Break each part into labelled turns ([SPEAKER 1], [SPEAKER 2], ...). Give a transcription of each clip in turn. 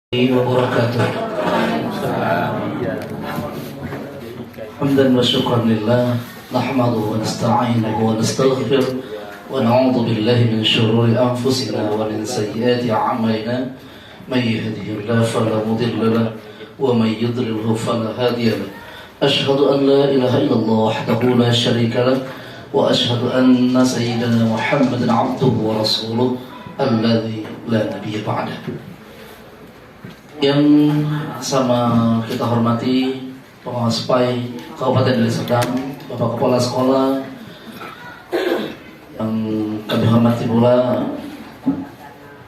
[SPEAKER 1] وبركاته. حمدا وشكرا لله نحمده ونستعينه ونستغفره ونعوذ بالله من شرور أنفسنا ومن سيئات أعمالنا. من يهده الله فلا مضل له ومن يضلله فلا هادي له. أشهد أن لا إله إلا الله وحده لا شريك له وأشهد أن سيدنا محمدا عبده ورسوله الذي لا نبي بعده. Yang sama kita hormati Pengawas PAI Kabupaten Deli Serdang, Bapak Kepala Sekolah, yang kami hormati pula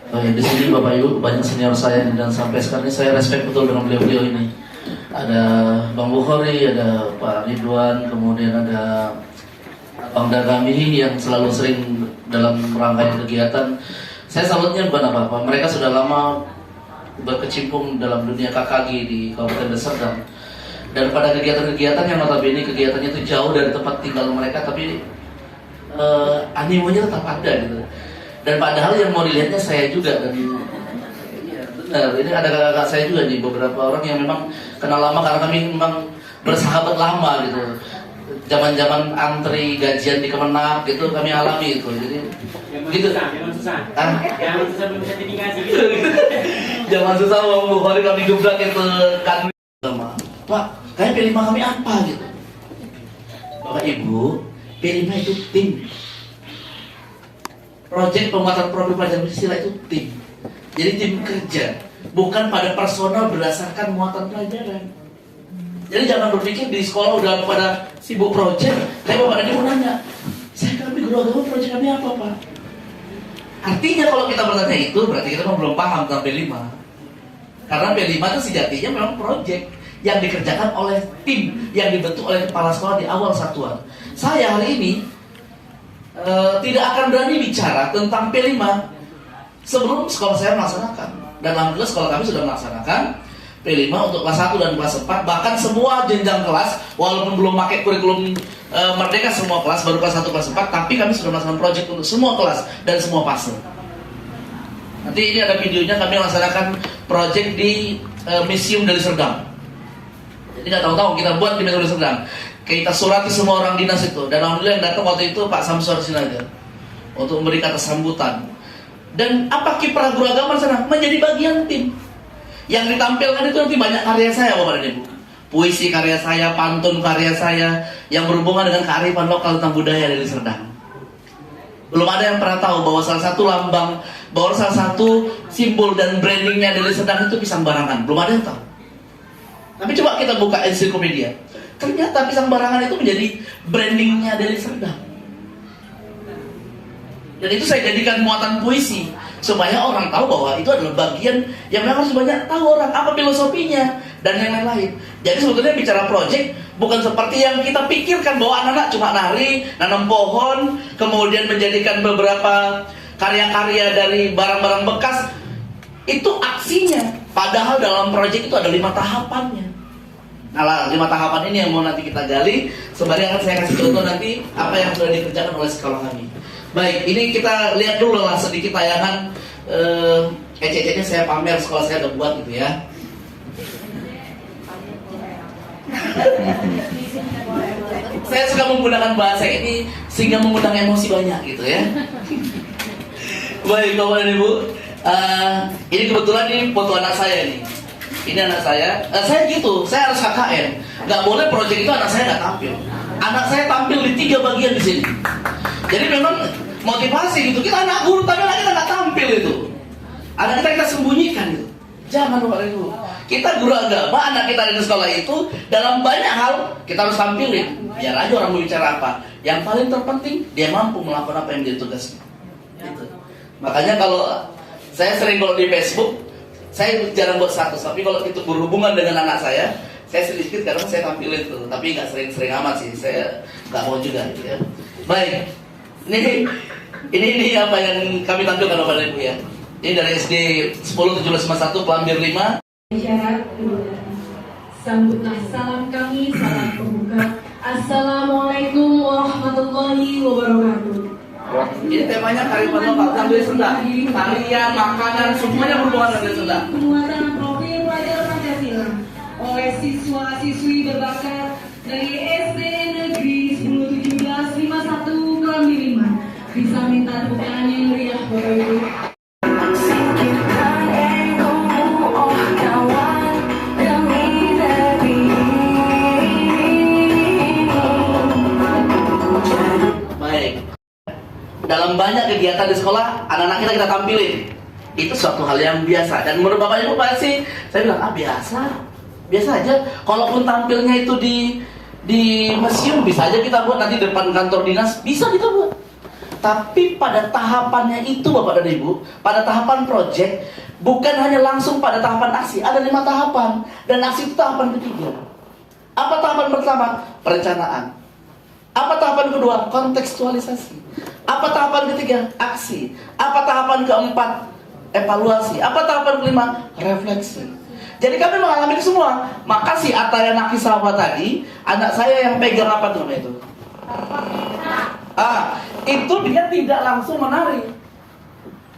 [SPEAKER 1] di sini Bapak Ibu banyak senior saya dan sampai sekarang ini saya respect betul dengan beliau-beliau ini. Ada Bang Bukhari, ada Pak Ridwan, kemudian ada Bang Dagami yang selalu sering dalam rangkaian kegiatan. Saya salutnya bukan apa-apa, mereka sudah lama berkecimpung dalam dunia KKG di Kabupaten Deli Serdang, dan pada kegiatan-kegiatan yang notabene kegiatannya itu jauh dari tempat tinggal mereka, tapi animonya tetap ada gitu. Dan padahal yang mau dilihatnya saya juga, dan ya, benar, ini ada kakak-kakak saya juga nih, beberapa orang yang memang kenal lama karena kami memang bersahabat lama gitu. Zaman-zaman antri gajian di Kemenak gitu kami alami itu. Jadi gitu.
[SPEAKER 2] Zaman susah. Zaman susah belum sertifikasi gitu.
[SPEAKER 1] Zaman susah Bang Bukhari kami gebrak itu kan sama. Pak, kayak P5 kami apa gitu. Bapak Ibu, P5 itu tim. Proyek penguatan produk pelajaran Pancasila itu tim. Jadi tim kerja, bukan pada personal berdasarkan muatan pelajaran. Jadi jangan berpikir di sekolah udah pada sibuk proyek, tapi Bapak Nadiem mau nanya, kami guru agama proyek kami apa Pak? Artinya kalau kita bertanya itu, berarti kita belum paham tentang P5. Karena P5 itu sejatinya memang proyek yang dikerjakan oleh tim, yang dibentuk oleh kepala sekolah di awal satuan. Saya hari ini tidak akan berani bicara tentang P5 sebelum sekolah saya melaksanakan. Dan alhamdulillah sekolah kami sudah melaksanakan P5 untuk kelas 1 dan kelas 4, bahkan semua jenjang kelas, walaupun belum pakai kurikulum Merdeka semua kelas, baru kelas 1, kelas 4, tapi kami sudah melaksanakan proyek untuk semua kelas dan semua fase. Nanti ini ada videonya, kami melaksanakan proyek di Museum Deli Serdang. Jadi nggak tahu-tahu kita buat di Museum Deli Serdang. Kita surati semua orang dinas itu, dan alhamdulillah yang datang waktu itu Pak Samsur Sinaga untuk memberi kata sambutan. Dan apa kiprah guru agama di sana? Menjadi bagian tim. Yang ditampilkan itu nanti banyak karya saya Bapak dan Ibu. Puisi karya saya, pantun karya saya yang berhubungan dengan kearifan lokal tentang budaya Deli Serdang. Belum ada yang pernah tahu bahwa salah satu lambang, bahwa salah satu simbol dan brandingnya Deli Serdang itu pisang barangan. Belum ada yang tahu. Tapi coba kita buka ensiklopedia. Ternyata pisang barangan itu menjadi brandingnya Deli Serdang. Dan itu saya jadikan muatan puisi supaya orang tahu bahwa itu adalah bagian yang memang harus banyak tahu orang apa filosofinya dan yang lain-lain. Jadi sebetulnya bicara proyek bukan seperti yang kita pikirkan bahwa anak-anak cuma nari, nanam pohon, kemudian menjadikan beberapa karya-karya dari barang-barang bekas. Itu aksinya. Padahal dalam proyek itu ada 5 tahapannya. Nah, 5 tahapan ini yang mau nanti kita gali. Sembari akan saya kasih contoh nanti apa yang sudah dikerjakan oleh sekolah kami. Baik, ini kita lihat dulu lah sedikit tayangan ecek-eceknya saya pamer sekolah saya udah buat gitu ya. Saya suka menggunakan bahasa ini sehingga mengundang emosi banyak gitu ya. Baik Bapak dan Ibu, ini kebetulan ini foto anak saya nih. Ini anak saya, saya gitu, saya harus KKN. Gak boleh proyek itu anak saya gak tampil. Anak saya tampil di 3 bagian di sini. Jadi memang motivasi gitu, kita anak guru tapi anak kita gak tampil itu. Anak kita sembunyikan gitu. Jangan Bapak Ibu. Kita guru agama, anak kita ada di sekolah itu dalam banyak hal kita harus tampilin. Biar aja orang mau bicara apa. Yang paling terpenting dia mampu melakukan apa yang menjadi tugasnya. Gitu. Makanya kalau saya sering kalau di Facebook, saya jarang buat status, tapi kalau itu berhubungan dengan anak saya sedikit karena saya tampilin itu, tapi nggak sering-sering amat sih, saya nggak mau juga gitu ya. Baik, ini apa yang kami tampilkan Bapak Ibu ya. Ini dari SD 10-1751 Kelambir 5.
[SPEAKER 3] Syarat sambutlah salam kami, salam pembuka. Assalamualaikum warahmatullahi wabarakatuh.
[SPEAKER 1] Ini temanya kearifan lokal, Deli Serdang. Tarian, makanan, semuanya berhubungan dengan Deli Serdang.
[SPEAKER 3] Penguatan Pancasila oleh siswa-siswi berbakat dari SD Negeri 101751 Kelambi 5. Bisa minta tepuk tangan yang meriah Bapak Ibu.
[SPEAKER 1] Baik. Dalam banyak kegiatan di sekolah, anak-anak kita tampilin. Itu suatu hal yang biasa. Dan menurut Bapak Ibu pasti saya bilang, biasa. Biasa aja. Kalaupun tampilnya itu di museum, bisa aja kita buat nanti depan kantor dinas, bisa kita buat. Tapi pada tahapannya itu Bapak dan Ibu, pada tahapan project, bukan hanya langsung pada tahapan aksi, ada 5 tahapan. Dan aksi itu tahapan ketiga. Apa tahapan pertama? Perencanaan. Apa tahapan kedua? Kontekstualisasi. Apa tahapan ketiga? Aksi. Apa tahapan keempat? Evaluasi. Apa tahapan kelima? Refleksi. Jadi kami mengalami itu semua. Maka si Ataya Nakisahwa tadi, anak saya yang pegang apa tuh namanya itu? Itu dia tidak langsung menari.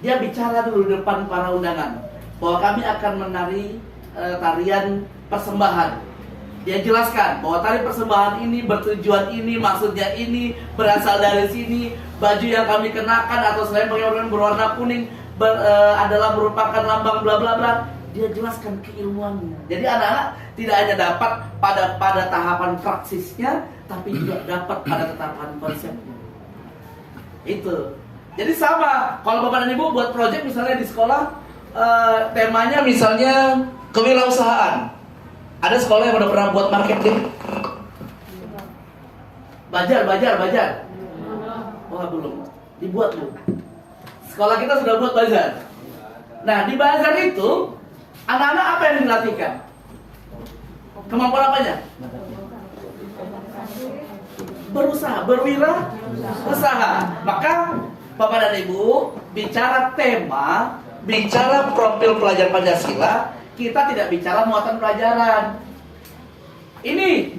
[SPEAKER 1] Dia bicara dulu di depan para undangan bahwa kami akan menari tarian persembahan. Dia jelaskan bahwa tari persembahan ini bertujuan ini, maksudnya ini, berasal dari sini. Baju yang kami kenakan atau selain pakaian berwarna kuning adalah merupakan lambang bla bla bla. Dia jelaskan keilmuannya. Jadi anak-anak tidak hanya dapat pada tahapan praksisnya, tapi juga dapat pada tahapan konsepnya. Itu. Jadi sama. Kalau Bapak dan Ibu buat project misalnya di sekolah, temanya misalnya kewirausahaan. Ada sekolah yang udah pernah buat marketing? Bajar. Oh belum. Dibuat loh. Sekolah kita sudah buat bazar. Nah di bazar itu anak-anak apa yang dilatihkan? Kemampuan apanya? Berusaha, berwirausaha. Maka Bapak dan Ibu bicara tema, bicara profil pelajar Pancasila, kita tidak bicara muatan pelajaran. Ini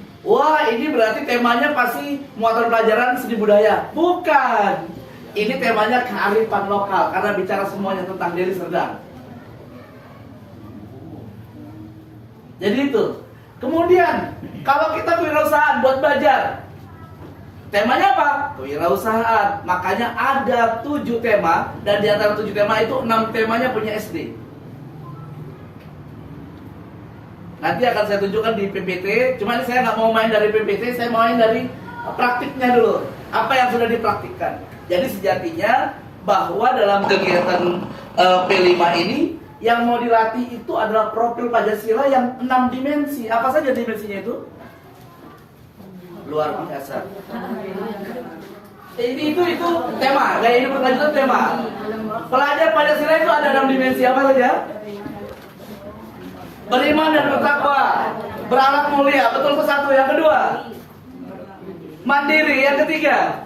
[SPEAKER 1] berarti temanya pasti muatan pelajaran seni budaya. Bukan. Ini temanya kearifan lokal karena bicara semuanya tentang Deli Serdang. Jadi itu. Kemudian kalau kita kewirausahaan buat Bajar, temanya apa? Kewirausahaan. Makanya ada 7 tema dan di antara 7 tema itu 6 temanya punya SD. Nanti akan saya tunjukkan di PPT. Cuma ini saya nggak mau main dari PPT, saya mau main dari praktiknya dulu. Apa yang sudah dipraktikkan. Jadi sejatinya bahwa dalam kegiatan P5 ini yang mau dilatih itu adalah profil Pancasila yang 6 dimensi. Apa saja dimensinya itu? Luar biasa. Itu tema. Gaya hidup berkelanjutan tema. Pelajar Pancasila itu ada 6 dimensi. Apa saja? Beriman dan bertakwa, berakhlak mulia, betul ke satu. Yang kedua, mandiri. Yang ketiga,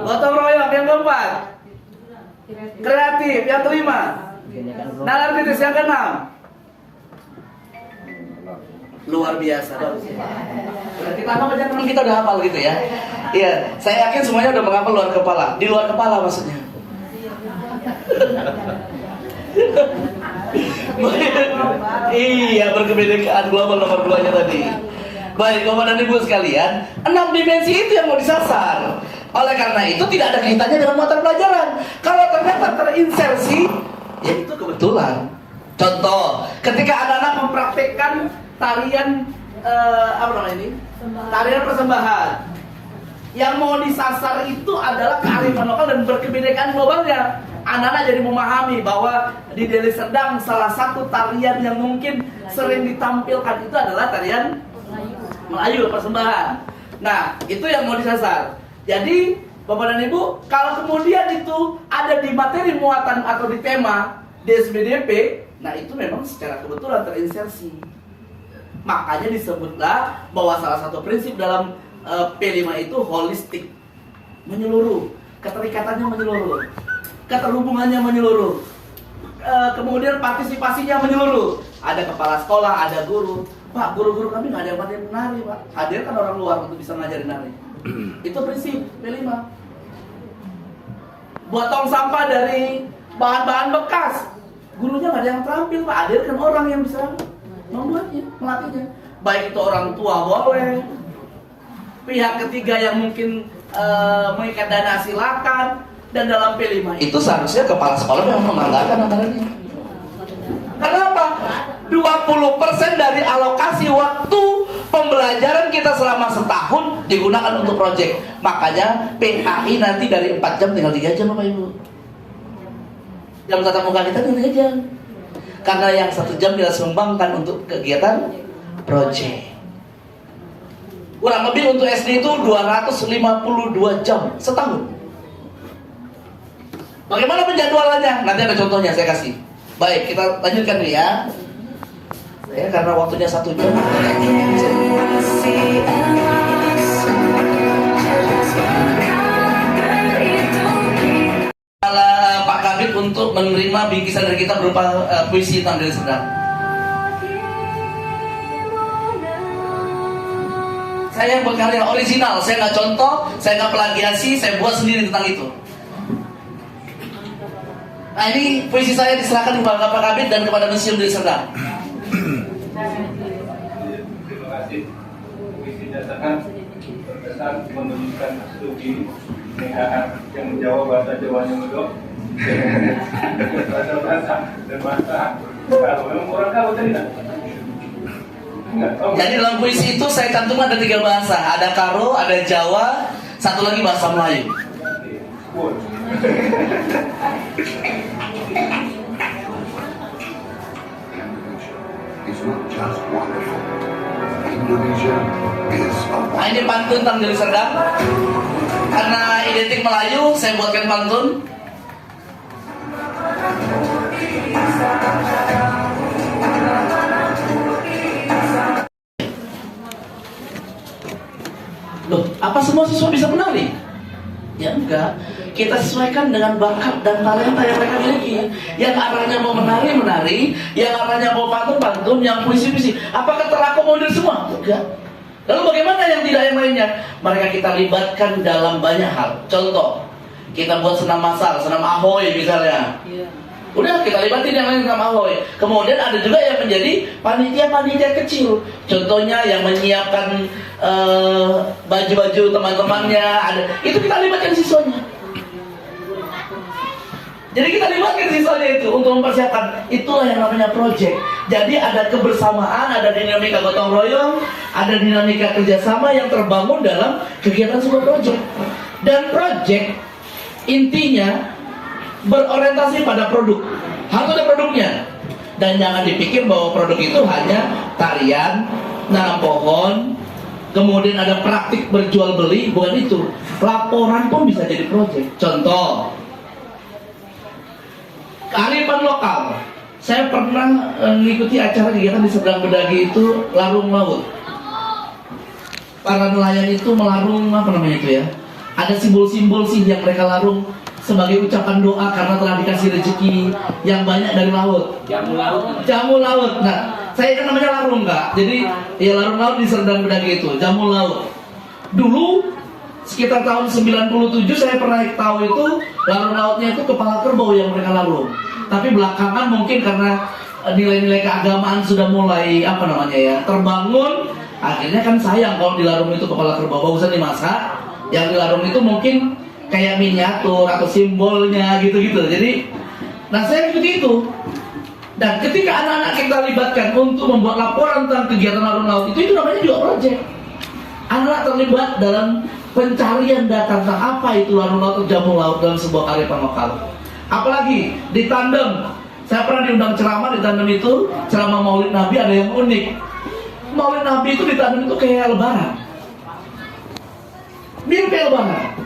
[SPEAKER 1] gotong royong. Yang keempat, kreatif. Yang kelima, nalar kritis. Yang keenam, luar biasa. Kita apa aja teman kita udah hafal gitu ya. Iya, saya yakin semuanya udah menghafal luar kepala. Di luar kepala maksudnya. Iya, berkebinekaan global nomor 2-nya tadi. Baik, Bapak dan Ibu sekalian, 6 dimensi itu yang mau disasar. Oleh karena itu tidak ada kaitannya dengan muatan pelajaran. Kalau ternyata terinsersi, ya itu kebetulan. Contoh, ketika anak-anak mempraktekkan tarian tarian persembahan, yang mau disasar itu adalah kearifan lokal dan berkebinekaan globalnya. Anak-anak jadi memahami bahwa di Deli Serdang salah satu tarian yang mungkin sering ditampilkan itu adalah tarian Melayu persembahan. Nah, itu yang mau disasar. Jadi, Bapak dan Ibu, kalau kemudian itu ada di materi muatan atau di tema DSBDP, nah itu memang secara kebetulan terinsersi. Makanya disebutlah bahwa salah satu prinsip dalam P5 itu holistik, menyeluruh, keterikatannya menyeluruh, keterhubungannya menyeluruh, kemudian partisipasinya menyeluruh. Ada kepala sekolah, ada guru. Pak, guru-guru kami nggak ada yang pandai menari, Pak. Hadirkan orang luar untuk bisa ngajarin nari. Itu prinsip P5. Buat tong sampah dari bahan-bahan bekas, gurunya nggak ada yang terampil, Pak. Hadirkan orang yang bisa. membuatnya, melatihnya. Baik itu orang tua boleh, pihak ketiga yang mungkin mengikat dana silakan, dan dalam P5 itu seharusnya kepala sekolah yang menganggarkan anggarannya. Kenapa? 20% dari alokasi waktu pembelajaran kita selama setahun digunakan untuk proyek. Makanya PAI nanti dari 4 jam tinggal 3 jam Bapak Ibu. Jam tatap muka kita tinggal 3 jam. Karena yang 1 jam kita sumbangkan untuk kegiatan proyek. Kurang lebih untuk SD itu 252 jam setahun. Bagaimana penjadwalannya? Nanti ada contohnya saya kasih. Baik, kita lanjutkan dulu ya. Ya, karena waktunya 1 jam. Pak Kabit untuk menerima bingkisan dari kita berupa puisi tentang diri sedang. Saya buat karya original, saya nggak contoh, saya nggak plagiasi, saya buat sendiri tentang itu. Nah ini puisi saya diserahkan kepada Pak Kabit dan kepada Museum Deli Serdang.
[SPEAKER 4] Terima kasih. Puisi dasarkan berkesan menunjukkan studi negaraan yang menjawab bahasa Jawanya medok. Bahasa dan bahasa. Kalau memang orang kalau tidak.
[SPEAKER 1] Jadi dalam puisi itu saya cantumkan ada 3 bahasa, ada Karo, ada Jawa, satu lagi bahasa Melayu. Nah ini pantun tentang Deli Serdang. Karena identik Melayu, saya buatkan pantun. Loh, apa semua siswa bisa menari? Ya enggak, kita sesuaikan dengan bakat dan talenta yang mereka miliki. Yang arahnya mau menari, yang arahnya mau pantun, yang puisi-puisi. Apakah terakomodir semua? Enggak. Lalu bagaimana yang tidak yang lainnya? Mereka kita libatkan dalam banyak hal. Contoh, kita buat senam massal, senam ahoy misalnya. Udah kita libatin yang lain sama ahoy. Kemudian ada juga yang menjadi panitia-panitia kecil. Contohnya yang menyiapkan baju-baju teman-temannya. Itu kita libatkan siswanya. Jadi kita libatkan siswanya itu untuk mempersiapkan. Itulah yang namanya project. Jadi ada kebersamaan, ada dinamika gotong royong, ada dinamika kerjasama yang terbangun dalam kegiatan sebuah project. Dan project intinya berorientasi pada produk. Harus ada produknya. Dan jangan dipikir bahwa produk itu hanya tarian, nanam pohon, kemudian ada praktik berjual beli. Bukan itu. Laporan pun bisa jadi proyek. Contoh, kearifan lokal. Saya pernah mengikuti acara kegiatan di Serdang Bedagi itu larung laut. Para nelayan itu melarung apa namanya itu ya? Ada simbol-simbol sih yang mereka larung sebagai ucapan doa karena telah dikasih rezeki yang banyak dari laut.
[SPEAKER 2] Jamu laut.
[SPEAKER 1] Jamu laut. Nah, saya kan namanya larung Kak. Jadi ya larung laut di Serdang Bedagi itu, jamu laut. Dulu sekitar tahun 97 saya pernah tahu itu larung lautnya itu kepala kerbau yang mereka larung. Tapi belakangan mungkin karena nilai-nilai keagamaan sudah mulai apa namanya ya terbangun, akhirnya kan sayang kalau di larung itu kepala kerbau, bagusan dimasak. Yang di larung itu mungkin kayak miniatur atau simbolnya gitu-gitu. Jadi, nah saya seperti itu. Dan ketika anak-anak kita libatkan untuk membuat laporan tentang kegiatan larung laut itu namanya juga project. Anak-anak terlibat dalam pencarian data tentang apa itu larung laut atau jamu laut dalam sebuah kearifan lokal. Apalagi di tandem, saya pernah diundang ceramah di tandem itu, ceramah Maulid Nabi ada yang unik. Maulid Nabi itu di tandem itu kayak lebaran. Mirip kayak lebaran.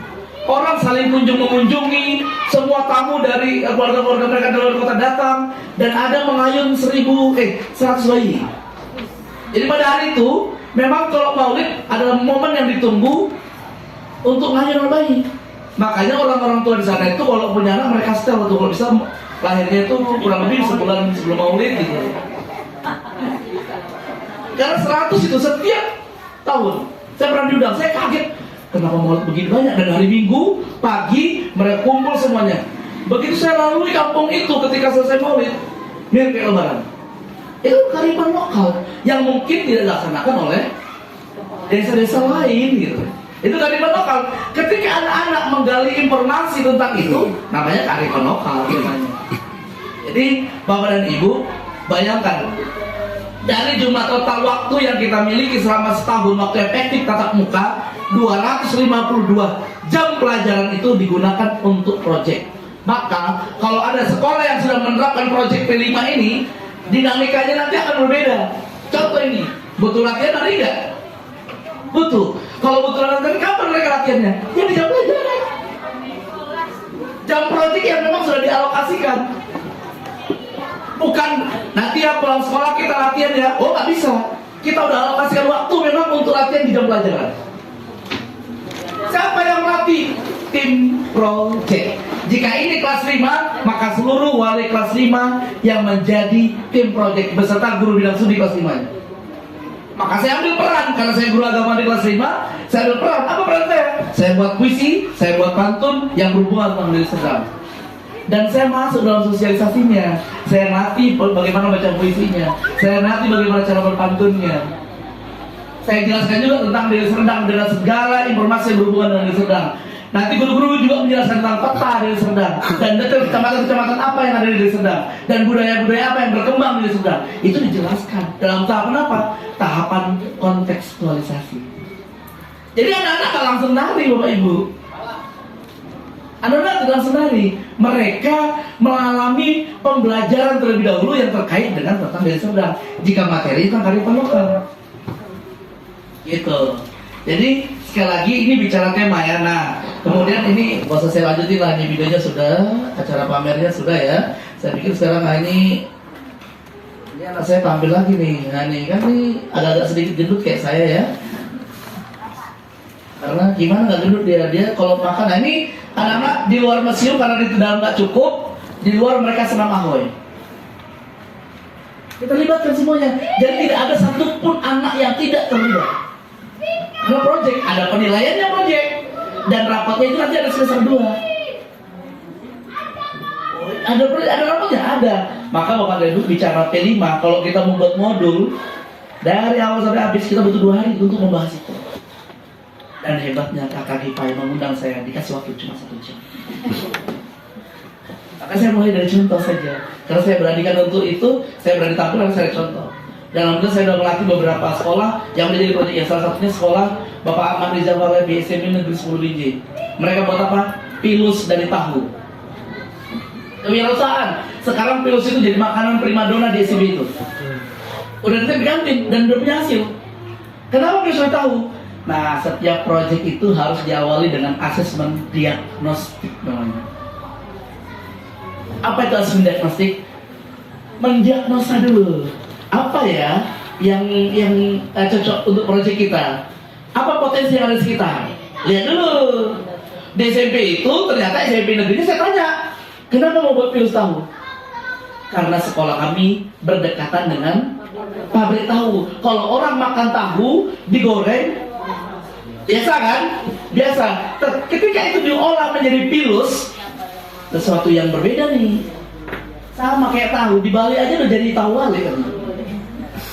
[SPEAKER 1] Orang saling mengunjungi, semua tamu dari keluarga-keluarga mereka dari luar kota datang, dan ada mengayun 100 bayi. Jadi pada hari itu, memang kalau Maulid adalah momen yang ditunggu untuk ngayun bayi. Makanya orang-orang tua di sana itu kalau punya anak mereka setel tuh, kalau bisa lahirnya itu kurang lebih sebulan sebelum Maulid gitu. Karena 100 itu setiap tahun. Saya pernah diundang, saya kaget. Kenapa Maulid begini banyak? Dan hari Minggu pagi mereka kumpul semuanya. Begitu saya lalui kampung itu ketika selesai Maulid, mirip kayak lebaran. Itu kearifan lokal yang mungkin tidak dilaksanakan oleh desa-desa lain gitu. Itu kearifan lokal. Ketika anak-anak menggali informasi tentang itu, namanya kearifan lokal namanya. Jadi Bapak dan Ibu, bayangkan dari jumlah total waktu yang kita miliki selama setahun waktu efektif tatap muka, 252 jam pelajaran itu digunakan untuk proyek. Maka kalau ada sekolah yang sudah menerapkan proyek P5 ini, dinamikanya nanti akan berbeda. Contoh ini, butuh latihan hari enggak? Butuh. Kalau butuh latihan, kapan mereka latihannya? Ya di jam pelajaran. Jam proyek yang memang sudah dialokasikan. Bukan nanti ya pulang sekolah kita latihan ya. Oh nggak bisa. Kita udah alokasikan waktu memang untuk latihan di jam pelajaran. Siapa yang melatih? Tim project. Jika ini kelas 5, maka seluruh wali kelas 5 yang menjadi tim project beserta guru bidang studi kelas 5. Maka saya ambil peran, karena saya guru agama di kelas 5, saya ambil peran. Apa peran saya? Saya buat puisi, saya buat pantun yang berhubungan dengan diri sedang. Dan saya masuk dalam sosialisasinya. Saya latih bagaimana baca puisinya. Saya latih bagaimana cara berpantunnya. Saya jelaskan juga tentang diri Serdang dengan segala informasi yang berhubungan dengan diri Serdang. Nanti guru-guru juga menjelaskan tentang peta diri Serdang dan detail kecamatan-kecamatan apa yang ada di diri Serdang dan budaya-budaya apa yang berkembang di diri Serdang. Itu dijelaskan dalam tahapan apa? Tahapan kontekstualisasi. Jadi anak-anak tak langsung nari Bapak Ibu. Anak-anak tidak langsung nari. Mereka mengalami pembelajaran terlebih dahulu yang terkait dengan tentang diri Serdang. Jika materi kan kearifan lokal. Gitu. Jadi sekali lagi ini bicara tema ya. Nah, kemudian ini nggak usah saya lanjutin lah, ini videonya sudah, acara pamernya sudah ya. Saya pikir sekarang ini anak saya tampil lagi nih. Nah ini kan ini agak-agak sedikit gendut kayak saya ya. Karena gimana nggak gendut dia kalau makan. Nah ini anak-anak di luar museum karena di dalam nggak cukup, di luar mereka senam ahoy. Kita libatkan semuanya. Jadi tidak ada satupun anak yang tidak terlibat. Ada project, ada penilaiannya project, dan rapatnya itu nanti ada semester 2. Ada rapatnya, ada. Maka Bapak dan Ibu bicara P5, kalau kita membuat modul dari awal sampai habis kita butuh 2 hari untuk membahas itu. Dan hebatnya kakak Gipa yang mengundang saya dikasih waktu cuma 1 jam. Maka saya mulai dari contoh saja. Karena saya beranikan untuk itu, saya berani tampil dan saya contoh. Dan alhamdulillah saya sudah melatih beberapa sekolah yang menjadi proyek yang salah satunya sekolah Bapak Ahmad Rizal Warabi SMP Negeri 10 Binjai. Mereka buat apa? Pilus dari tahu. Kewirausahaan. Sekarang pilus itu jadi makanan primadona di SMP itu. Udah kita diganti dan udah punya hasil. Kenapa pilus dari tahu? Nah, setiap proyek itu harus diawali dengan asesmen diagnostik namanya. Apa itu asesmen diagnostik? Mendiagnosa dulu. Apa ya yang cocok untuk proyek kita? Apa potensi yang ada di sekitar? Lihat dulu. Di SMP itu ternyata SMP negerinya saya tanya, kenapa mau buat pilus tahu? Karena sekolah kami berdekatan dengan pabrik tahu. Kalau orang makan tahu digoreng, biasa kan? Biasa. Ketika itu diolah menjadi pilus, sesuatu yang berbeda nih. Sama kayak tahu, di Bali aja udah jadi tahu wali kan?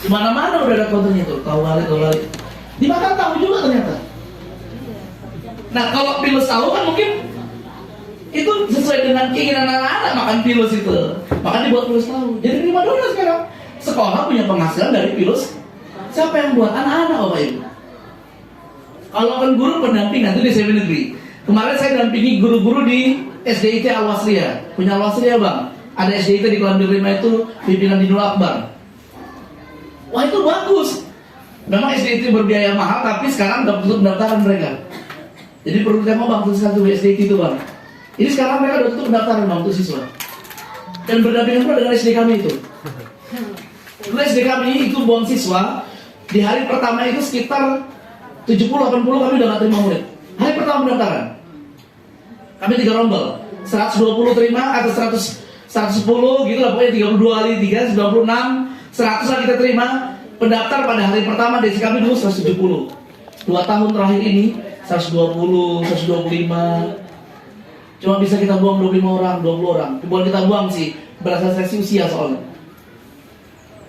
[SPEAKER 1] Di mana-mana udah ada kontennya tuh, tahu wali. Dimakan tahu juga ternyata. Nah kalau pilus tahu kan mungkin itu sesuai dengan keinginan anak-anak makan pilus itu. Maka dibuat pilus tahu. Jadi primadona sekarang. Sekolah punya penghasilan dari pilus. Siapa yang buat? Anak-anak Bapak Ibu. Kalau kan guru pendamping nanti di SMP negeri. Kemarin saya dampingi guru-guru di SDIT Al-Wasriyah. Punya Al-Wasriyah Bang. Ada SDIT di Kelam Dirima itu pimpinan Dinul Akbar. Wah itu bagus. Memang SDIT berbiaya mahal, tapi sekarang udah tutup pendaftaran mereka. Jadi perlu kita mau Bang, tulis satu SDIT itu Bang. Ini sekarang mereka udah tutup pendaftaran Bang untuk siswa. Dan berdampingan pula dengan SD kami itu. Dulu SD kami itu buang siswa. Di hari pertama itu sekitar 70-80 kami udah gak terima murid. Hari pertama pendaftaran kami 3 rombel, 120 terima atau 110 gitu lah, pokoknya 32 kali 3, 96, 100 lah kita terima. Pendaftar pada hari pertama desi kami dulu 170. 2 tahun terakhir ini 120, 125. Cuma bisa kita buang 25 orang, 20 orang. Bukan kita buang sih, berasal seleksi usia soalnya.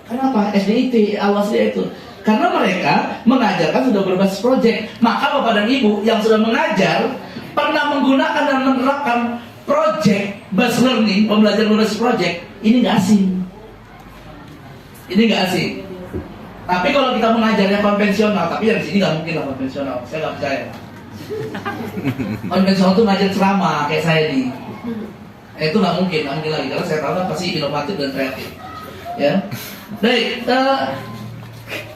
[SPEAKER 1] Kenapa? SDIT, awas dia itu. Karena mereka mengajarkan sudah berbasis project. Maka Bapak dan Ibu yang sudah mengajar pernah menggunakan dan menerapkan project based learning, pembelajaran berbasis project, ini nggak asing. Ini nggak asing. Tapi kalau kita mengajarnya konvensional, tapi yang di sini nggak mungkin lah konvensional, saya nggak percaya. Konvensional itu ngajar ceramah kayak saya nih. Itu nggak mungkin lagi karena saya tahu kan pasti inovatif dan kreatif. Ya, baik.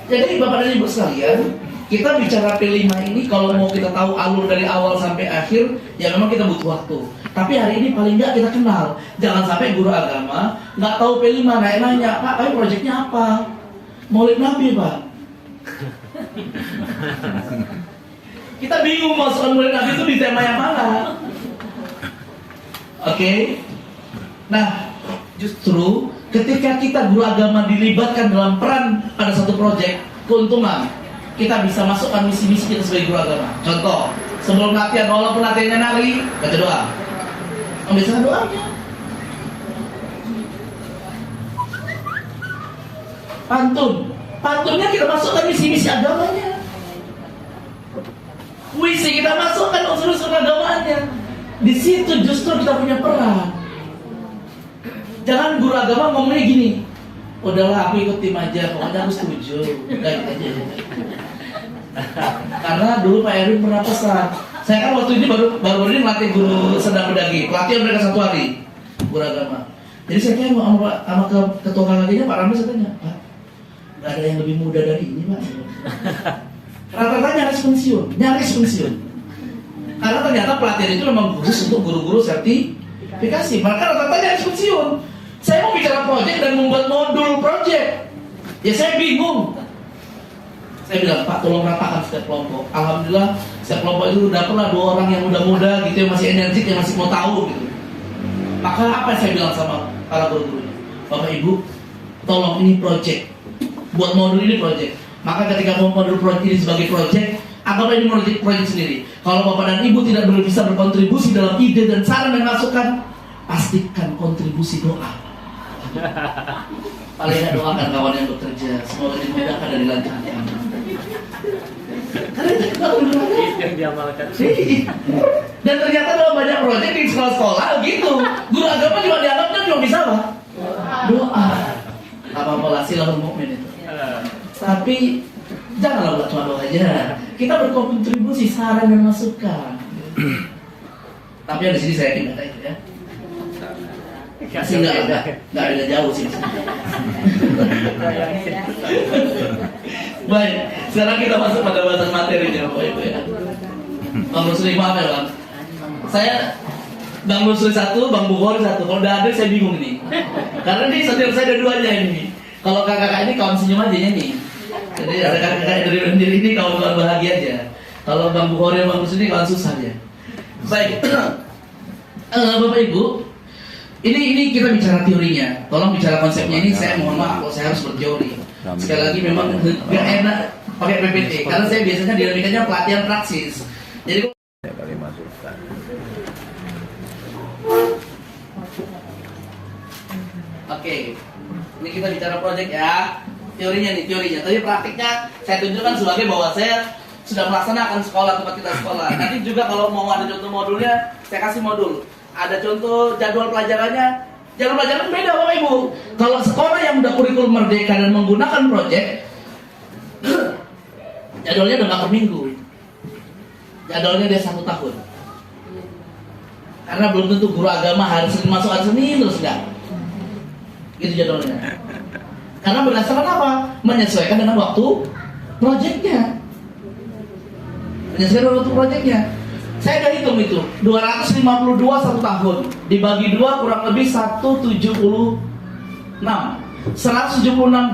[SPEAKER 1] Jadi Bapak dan Ibu sekalian, kita bicara P5 ini kalau mau kita tahu alur dari awal sampai akhir, ya memang kita butuh waktu. Tapi hari ini paling nggak kita kenal. Jangan sampai guru agama nggak tahu P5, nanya, Pak, kamu proyeknya apa? Maulid Nabi, Pak. Kita bingung mau soal Maulid Nabi itu di tema yang mana. Oke. Nah, justru ketika kita guru agama dilibatkan dalam peran pada satu proyek, keuntungan kita bisa masukkan misi-misi kita sebagai guru agama. Contoh, sebelum latihan, walaupun latihannya nari, baca doa. Ambilkan doanya. Pantunnya kita masukkan misi-misi agamanya. Puisi kita masukkan unsur-unsur agamanya. Di situ justru kita punya peran. Jangan guru agama ngomongnya gini, udahlah aku ikut tim aja, pokoknya aku setuju. Udah gitu aja. Karena dulu Pak Erwin pernah pesan, saya kan waktu ini baru ini melatih guru sedang berdagi, pelatihan mereka 1 hari guru agama. Jadi saya kayak sama ketua KKG-nya Pak Ramli, saya tanya, Pak, nggak ada yang lebih muda dari ini, Pak? Rata-rata nyaris pensiun. Karena ternyata pelatihan itu memang khusus untuk guru-guru sertifikasi. Maka rata-rata nyaris pensiun. Saya mau bicara proyek dan membuat modul proyek, ya saya bingung. Saya bilang, Pak, tolong ratakan setiap kelompok. Alhamdulillah setiap kelompok itu dapatlah 2 orang yang muda-muda gitu, yang masih energik, yang masih mau tahu gitu. Maka apa yang saya bilang sama para guru-gurunya? Bapak Ibu, tolong ini proyek, buat modul ini proyek. Maka ketika mau modul proyek ini sebagai proyek, anggaplah ini proyek sendiri. Kalau Bapak dan Ibu tidak bisa berkontribusi dalam ide dan saran dan masukan, pastikan kontribusi doa. Paling tidak doakan kawan yang bekerja, semoga dimudahkan dan dilancarkan. Karena itu
[SPEAKER 2] yang diamalkan.
[SPEAKER 1] Dan ternyata dalam banyak proyek di sekolah-sekolah gitu, guru agama juga dianggapnya cuma bisa apa? Doa. Apa-apa lah silahul mukmin itu. Tapi janganlah buat cuma doa aja. Kita berkontribusi saran dan masukan. Tapi yang di sini saya yakin ada itu ya. Masih nggak ada jauh sih. Baik, sekarang kita masuk pada bahasan materinya, Bapak Ibu ya. Bang Rusli, maaf ya Bang. Saya Bang Rusli 1, Bang Bukhori 1. Kalau udah ada saya bingung nih. Karena ini setiap saya ada 2-nya ini. Kalau kakak-kakak ini kawan senyum aja nih. Jadi ada kakak-kakak dari sendiri ini kawan-kawan bahagia aja. Kalau Bang Bukhori dan Bang Rusli ini kawan susah ya. Baik, Bapak Ibu, ini kita bicara teorinya. Tolong bicara konsepnya ini. Saya mohon maaf kalau saya harus berteori. Sekali lagi memang gak enak pakai PPT karena saya biasanya dinamikanya pelatihan praksis. Jadi oke, ini kita bicara proyek ya. Teorinya. Tapi praktiknya saya tunjukkan sebagai bahwa saya sudah melaksanakan sekolah tempat kita sekolah. Nanti juga kalau mau ada contoh modulnya, saya kasih modul. Ada contoh jadwal pelajarannya. Jadwal pelajaran beda Bapak Ibu. Kalau sekolah yang udah kurikulum merdeka dan menggunakan proyek, jadwalnya udah nggak per minggu. Jadwalnya dia 1 tahun. Karena belum tentu guru agama harus masuk hari Senin terus enggak. Gitu jadwalnya. Karena berdasarkan apa? Menyesuaikan dengan waktu proyeknya. Saya udah hitung itu 252 1 tahun dibagi 2 kurang lebih 176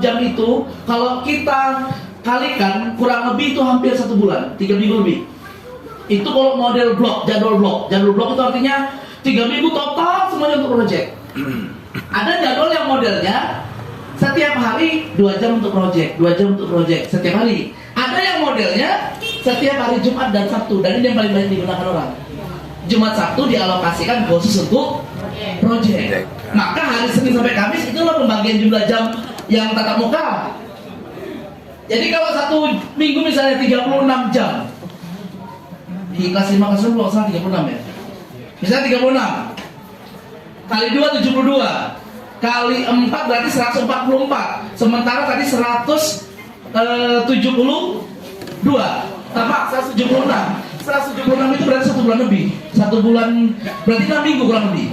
[SPEAKER 1] jam itu kalau kita kalikan kurang lebih itu hampir 1 bulan, 3 minggu lebih. Itu kalau model blok, jadwal blok itu artinya 3 minggu total semuanya untuk proyek. Ada jadwal yang modelnya setiap hari 2 jam untuk proyek, 2 jam untuk proyek setiap hari. Ada yang modelnya setiap hari Jumat dan Sabtu, dan ini yang paling banyak digunakan orang. Jumat Sabtu dialokasikan khusus untuk proyek. Maka hari Senin sampai Kamis itulah pembagian jumlah jam yang tatap muka. Jadi kalau 1 minggu misalnya 36 jam, di kelas 5 kelas 6 salah 36 ya. Misalnya 36 kali 2 72 kali 4 berarti 144. Sementara tadi 172. Tampak 176. 176 itu berarti 1 bulan lebih. 1 bulan berarti 6 minggu kurang lebih.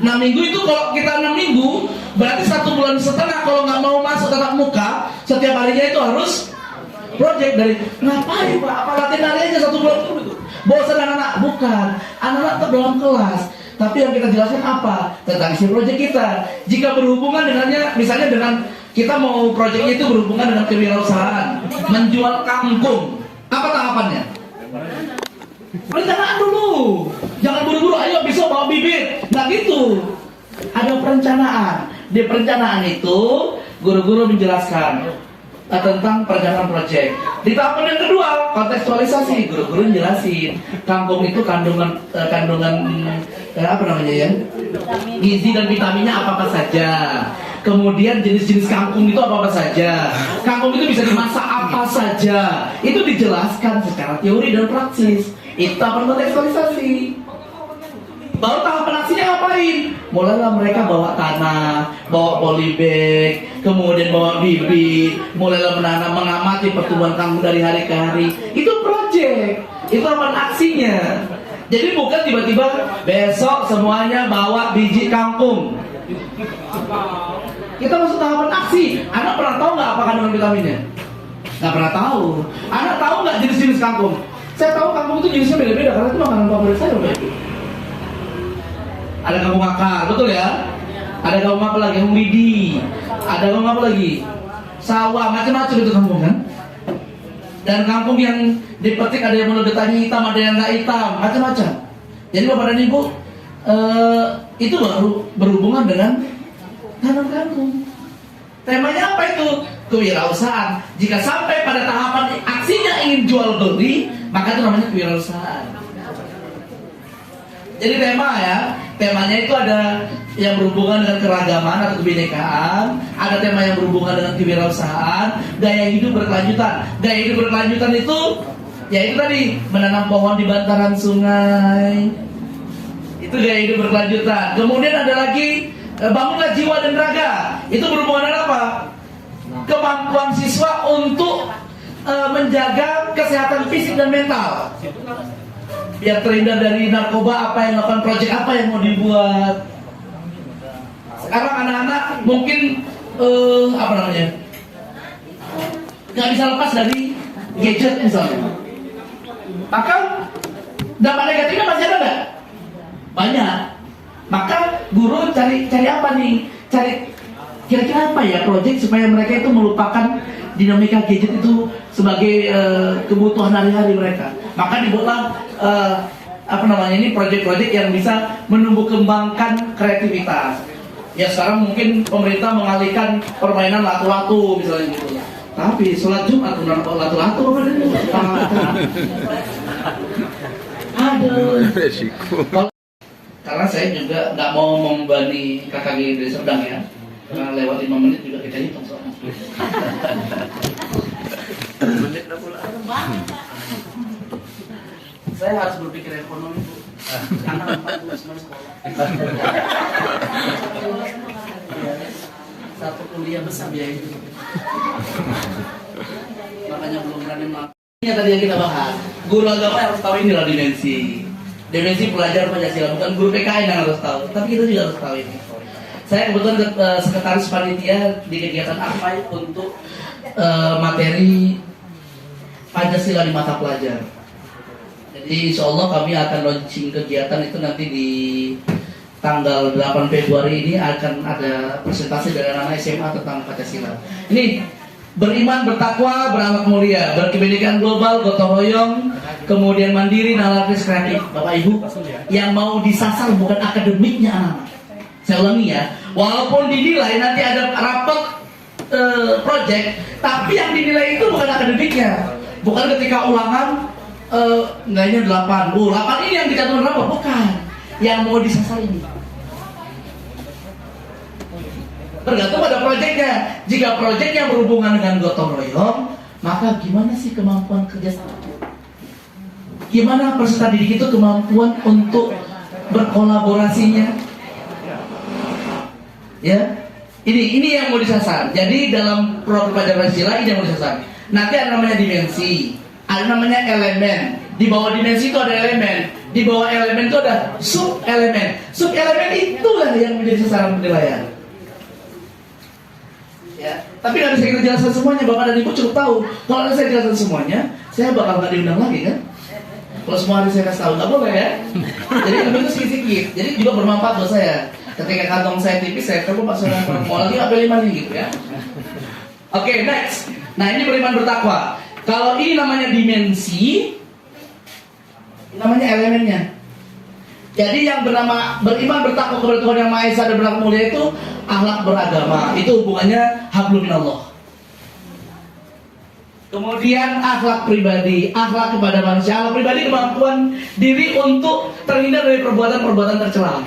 [SPEAKER 1] 6 minggu itu kalau kita 6 minggu berarti 1 bulan setengah kalau nggak mau masuk tatap muka setiap harinya itu harus project. Dari ngapain Pak? Apa latihan hari aja 1 bulan itu? Bosan anak-anak? Bukan. Anak-anak tetap dalam kelas. Tapi yang kita jelaskan apa? Tentang isi project kita. Jika berhubungan dengannya, misalnya dengan kita mau projectnya itu berhubungan dengan kewirausahaan, menjual kangkung. Apa tahapannya? Perencanaan dulu. Jangan buru-buru, ayo besok bawa bibit. Nggak gitu. Ada perencanaan. Di perencanaan itu guru-guru menjelaskan tentang perencanaan proyek. Di tahapan yang kedua, kontekstualisasi. Guru-guru jelasin kangkung itu kandungan apa namanya ya? Gizi dan vitaminnya apa saja. Kemudian jenis-jenis kangkung itu apa saja. Kangkung itu bisa dimasak apa saja. Itu dijelaskan secara teori dan praksis. Itu tahapan kontekstualisasi. Baru tahapan aksinya ngapain? Mulailah mereka bawa tanah, bawa polybag, kemudian bawa bibit, mulailah menanam, mengamati pertumbuhan kangkung dari hari ke hari. Itu project, itu tahapan aksinya. Jadi bukan tiba-tiba besok semuanya bawa biji kangkung. Kita masuk tahapan aksi. Anak pernah tahu nggak apa kandungan vitaminnya? Nggak pernah tahu. Anak tahu nggak jenis-jenis kangkung? Saya tahu kangkung itu jenisnya beda-beda karena itu makanan favorit saya loh. Ada kangkung akar, betul ya? Ada kangkung apa lagi? Kangkung midi. Ada kangkung apa lagi? Sawah, macam-macam itu kangkung kan? Dan kangkung yang dipetik ada yang mulut getahnya hitam, ada yang nggak hitam, macam-macam. Jadi Bapak dan Ibu, itu baru berhubungan dengan tanam kangkung. Temanya apa itu? Kewirausahaan. Jika sampai pada tahapan aksinya ingin jual beli, maka itu namanya kewirausahaan. Jadi tema ya, temanya itu ada yang berhubungan dengan keragaman atau kebinekaan, ada tema yang berhubungan dengan kewirausahaan, gaya hidup berkelanjutan. Gaya hidup berkelanjutan itu, ya itu tadi menanam pohon di bantaran sungai. Itu gaya hidup berkelanjutan. Kemudian ada lagi bangunlah jiwa dan raga. Itu berhubungan dengan apa? Kemampuan siswa untuk menjaga kesehatan fisik dan mental. Biar terhindar dari narkoba, apa yang melakukan proyek apa yang mau dibuat. Sekarang anak-anak mungkin apa namanya, nggak bisa lepas dari gadget misalnya. Maka dampak negatifnya masih ada nggak? Banyak. Maka guru cari apa nih? Cari kira-kira apa ya proyek supaya mereka itu melupakan dinamika gadget itu sebagai kebutuhan hari-hari mereka. Maka dibuatlah apa namanya ini proyek-proyek yang bisa menumbuh kembangkan kreativitas. Ya sekarang mungkin pemerintah mengalihkan permainan latu-latu misalnya gitu. Tapi sholat Jumat latu-latu apa itu? Aduh. Karena saya juga nggak mau membebani kakak dari Serdang ya. Karena lewat 5 menit juga kita hitung soalnya. Menit dah pula. Saya harus berpikir ekonomi Bu. Anak 4 semua sekolah. Satu kuliah besar biaya itu. Makanya belum berani melakukan. Ini tadi yang kita bahas. Guru agama harus tahu inilah dimensi pelajar Pancasila, bukan guru PKN yang harus tahu, tapi kita juga harus tahu ini. Saya kebetulan sekretaris panitia di kegiatan AFAI untuk materi Pancasila di mata pelajar. Jadi insya Allah kami akan launching kegiatan itu nanti di tanggal 8 Februari ini akan ada presentasi dari anak SMA tentang Pancasila. Ini beriman, bertakwa, beramal mulia, berkebinekaan global, gotong royong, kemudian mandiri, anarkis, kreatif. Bapak Ibu, yang mau disasar bukan akademiknya anak-anak. Saya ulangi ya, walaupun dinilai nanti ada rapat project, tapi yang dinilai itu bukan akademiknya. Bukan ketika ulangan nilainya 8. 8 ini yang dicatatkan rapor, bukan. Yang mau disasar ini. Tergantung pada proyeknya. Jika proyeknya berhubungan dengan gotong royong, maka gimana sih kemampuan kerjasama? Gimana peserta didik itu kemampuan untuk berkolaborasinya? Ya, ini yang mau disasar. Jadi dalam program pelajaran Pancasila ini yang mau disasar. Nanti ada namanya dimensi, ada namanya elemen. Di bawah dimensi itu ada elemen. Di bawah elemen itu ada sub elemen. Sub elemen itulah yang menjadi sasaran penilaian. Ya, tapi nggak bisa kita jelaskan semuanya. Bapak dan Ibu cukup tahu. Kalau saya jelaskan semuanya, saya bakal nggak diundang lagi kan? Kalau semua hari saya kasih tahu, nggak boleh ya. Jadi ilmu itu sedikit-sedikit. Jadi juga bermanfaat buat saya. Ketika kantong saya tipis, saya coba pas saya mau lagi nggak pilih mana gitu ya. Oke, next. Nah ini beriman bertakwa. Kalau ini namanya dimensi, namanya elemennya. Jadi yang bernama beriman bertakwa kepada Tuhan Yang Maha Esa dan berlaku mulia itu akhlak beragama. Itu hubungannya hablum minallah. Kemudian akhlak pribadi, akhlak kepada manusia. Akhlak pribadi kemampuan diri untuk terhindar dari perbuatan-perbuatan tercela.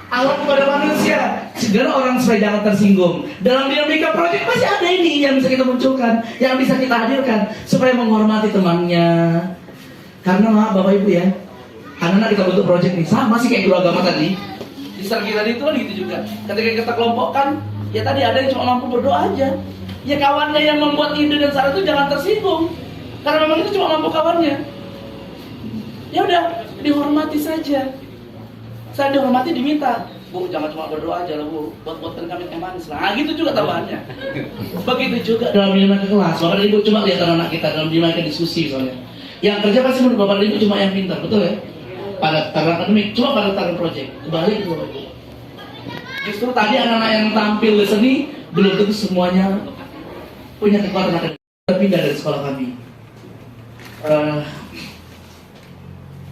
[SPEAKER 1] Akhlak kepada manusia, segala orang supaya jangan tersinggung. Dalam dinamika proyek masih ada ini yang bisa kita munculkan, yang bisa kita hadirkan supaya menghormati temannya. Karena maaf Bapak Ibu ya, anak-anak kita bentuk proyek nih sama sih kayak guru agama tadi. Di strategi tadi itu kan gitu juga. Ketika kita kelompokkan, ya tadi ada yang cuma mampu berdoa aja. Ya kawannya yang membuat ide dan saran itu jangan tersinggung. Karena memang itu cuma mampu kawannya. Ya udah, dihormati saja. Saya dihormati diminta, Bu jangan cuma berdoa aja lah Bu, buat-buatkan kami teh manis lah. Nah gitu juga tawahannya. Begitu juga dalam dinamika kelas. Bapak dan Ibu coba lihat anak-anak kita dalam dinamika diskusi misalnya. Yang kerja pasti menurut Bapak dan Ibu cuma yang pintar, betul ya? Pada tataran akademik, cuma pada tataran proyek. Kembali ke Bapak Ibu. Justru tadi anak-anak yang tampil di sini belum tentu semuanya punya kekuatan akademik. Terpindah dari sekolah kami.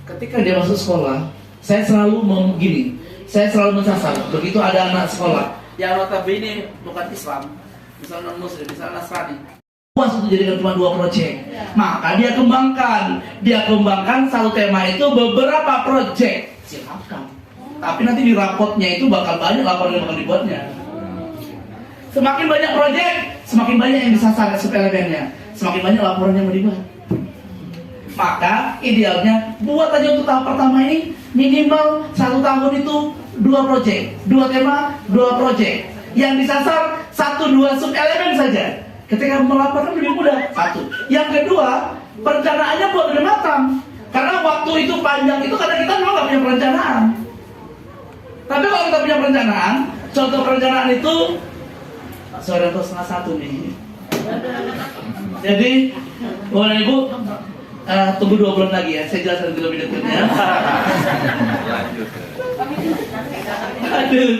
[SPEAKER 1] Ketika dia masuk sekolah, saya selalu saya selalu mensasar. Begitu ada anak sekolah yang notabene bukan Islam, misalnya non Muslim, misalnya Nasrani, puas untuk jadikan cuma 2 proyek, maka dia kembangkan satu tema itu beberapa proyek. Silakan. Tapi nanti di rapotnya itu bakal banyak laporan yang bakal dibuatnya. Semakin banyak proyek, semakin banyak yang disasar elemennya, semakin banyak laporan yang mau dibuat. Maka idealnya buat aja untuk tahap pertama ini minimal 1 tahun itu 2 proyek, 2 tema, 2 proyek. Yang disasar 1-2 sub elemen saja. Ketika melaporkan lebih mudah. 1. Yang kedua, perencanaannya buat lebih matang. Karena waktu itu panjang itu karena kita memang nggak punya perencanaan. Tapi kalau kita punya perencanaan, contoh perencanaan itu sore atau 1:30 nih. Jadi, Bapak dan Ibu, tunggu 2 bulan lagi ya, saya jelaskan lebih detailnya. Aduh,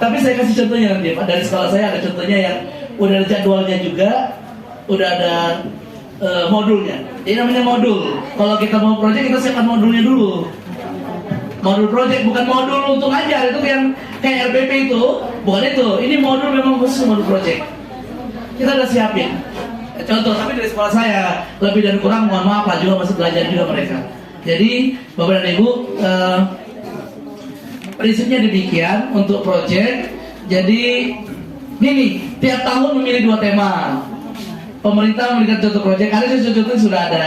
[SPEAKER 1] tapi saya kasih contohnya nanti Pak. Dari sekolah saya ada contohnya yang udah ada jadwalnya juga, udah ada modulnya. Ini namanya modul. Kalau kita mau proyek kita siapkan modulnya dulu. Modul proyek bukan modul untuk ngajar, itu yang kayak RBP itu, bukan itu. Ini modul memang khusus modul proyek. Kita udah siapin. Contoh, tapi dari sekolah saya lebih dan kurang mohon maaf lah juga masih belajar juga mereka. Jadi Bapak dan Ibu, prinsipnya demikian untuk proyek. Jadi ini tiap tahun memilih 2 tema. Pemerintah memberikan contoh proyek, ada contoh-contoh sudah ada.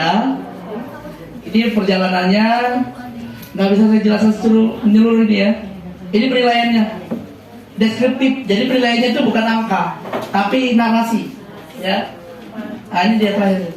[SPEAKER 1] Ini perjalanannya nggak bisa saya jelaskan menyeluruh ini ya. Ini penilaiannya deskriptif, jadi penilaiannya itu bukan angka, tapi narasi, ya. Nah, ini dia terakhir.